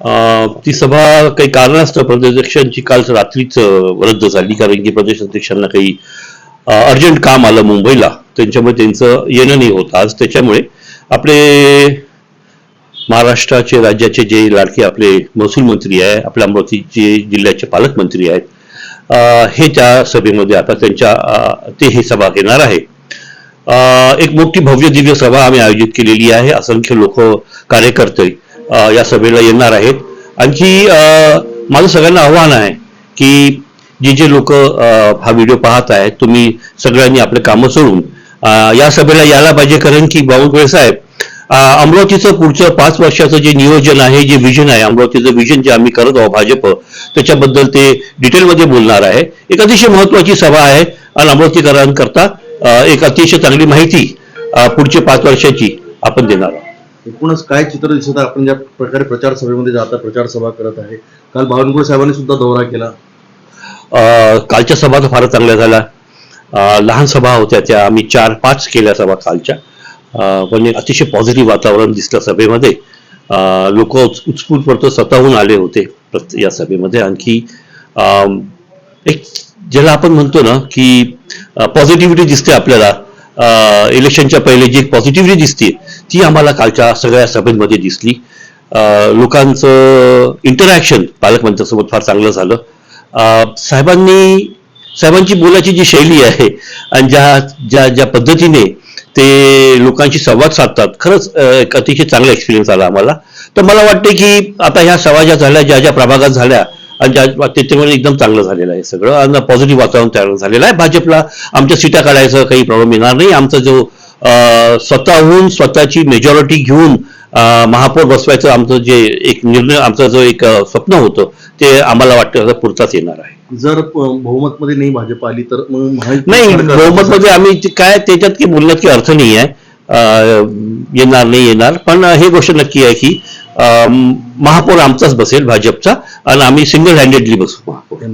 ती सभा काही कारणास्तव प्रदेशाध्यक्षांची काल रात्रीच रद्द झाली, कारण की प्रदेशाध्यक्षांना काही अर्जंट काम आलं मुंबईला, त्यांच्यामुळे त्यांचं येणं नाही होत आज. त्याच्यामुळे आपले महाराष्ट्राचे राज्याचे जे लाडके आपले महसूल मंत्री आहे, आपल्या अमरावतीचे जिल्ह्याचे पालकमंत्री आहेत, हे त्या सभेमध्ये आता ते ही सभा घेणार आहे. एक मोठी भव्य दिव्य सभा आम्ही आयोजित केलेली आहे. असंख्य लोक कार्यकर्ते या सभेला येणार आहेत. आणखी माझं सगळ्यांना आव्हान आहे की जे लोक हा व्हिडिओ पाहत आहेत, तुम्ही सगळ्यांनी आपले कामं सोडून या सभेला यायला पाहिजे, कारण की बावनकुळे साहेब अमरावतीचं पुढचं 5 वर्षाचं जे नियोजन आहे, जे विजन आहे, अमरावतीचं विजन जे आम्ही करत आहोत भाजप, त्याच्याबद्दल ते डिटेलमध्ये बोलणार आहे. एक अतिशय महत्वाची सभा आहे आणि अमरावतीकरांकरता एक अतिशय चांगली माहिती पुढच्या 5 वर्षाची आपण देणार आहोत. एकूणच काय चित्र दिसत आहे, आपण ज्या प्रकारे प्रचार सभेमध्ये जाता प्रचार सभा करत आहे, काल बावनकुळे साहेबांनी सुद्धा दौरा केला. कालच्या सभा तर फारच चांगल्या झाल्या. लहान सभा होत्या, त्या आम्ही 4-5 केल्या सभा कालच्या, पण एक अतिशय पॉझिटिव्ह वातावरण दिसलं सभेमध्ये. लोक उत्स्फूर्त स्वतःहून आले होते या सभेमध्ये. आणखी एक ज्याला आपण म्हणतो ना की पॉझिटिव्हिटी दिसते आपल्याला, इलेक्शनच्या पहिले जी पॉझिटिव्हिटी दिसते ती आम्हाला कालच्या सगळ्या सभेमध्ये दिसली. लोकांचं इंटरॅक्शन पालकमंत्र्यांसोबत फार चांगलं झालं. साहेबांची बोलायची जी शैली आहे आणि ज्या पद्धतीने ते लोकांशी संवाद साधतात, खरंच एक अतिशय चांगला एक्सपिरियन्स आला आम्हाला. तर मला वाटते की आता ह्या सभा ज्या झाल्या, ज्या प्रभागात झाल्या, आणि त्याच्यामुळे एकदम चांगलं झालेलं आहे सगळं, आणि पॉझिटिव्ह वातावरण तयार झालेलं आहे. भाजपला आमच्या सीटा काढायचं काही प्रॉब्लेम येणार नाही. आमचा जो स्वतःहून स्वतःची मेजॉरिटी घेऊन महापौर बसवायचं आमचं जे एक निर्णय, आमचं जो एक स्वप्न होतं, ते आम्हाला वाटतं पुरताच येणार आहे. जर बहुमतमध्ये नाही भाजप आली तर मग नाही, बहुमतमध्ये आम्ही काय त्याच्यात की बोलण्यात की अर्थ नाही आहे. येणार नाही येणार, पण हे गोष्ट नक्की आहे की महापौर आमचाच बसेल भाजपचा, आणि आम्ही सिंगल हँडेडली बसू महापौर.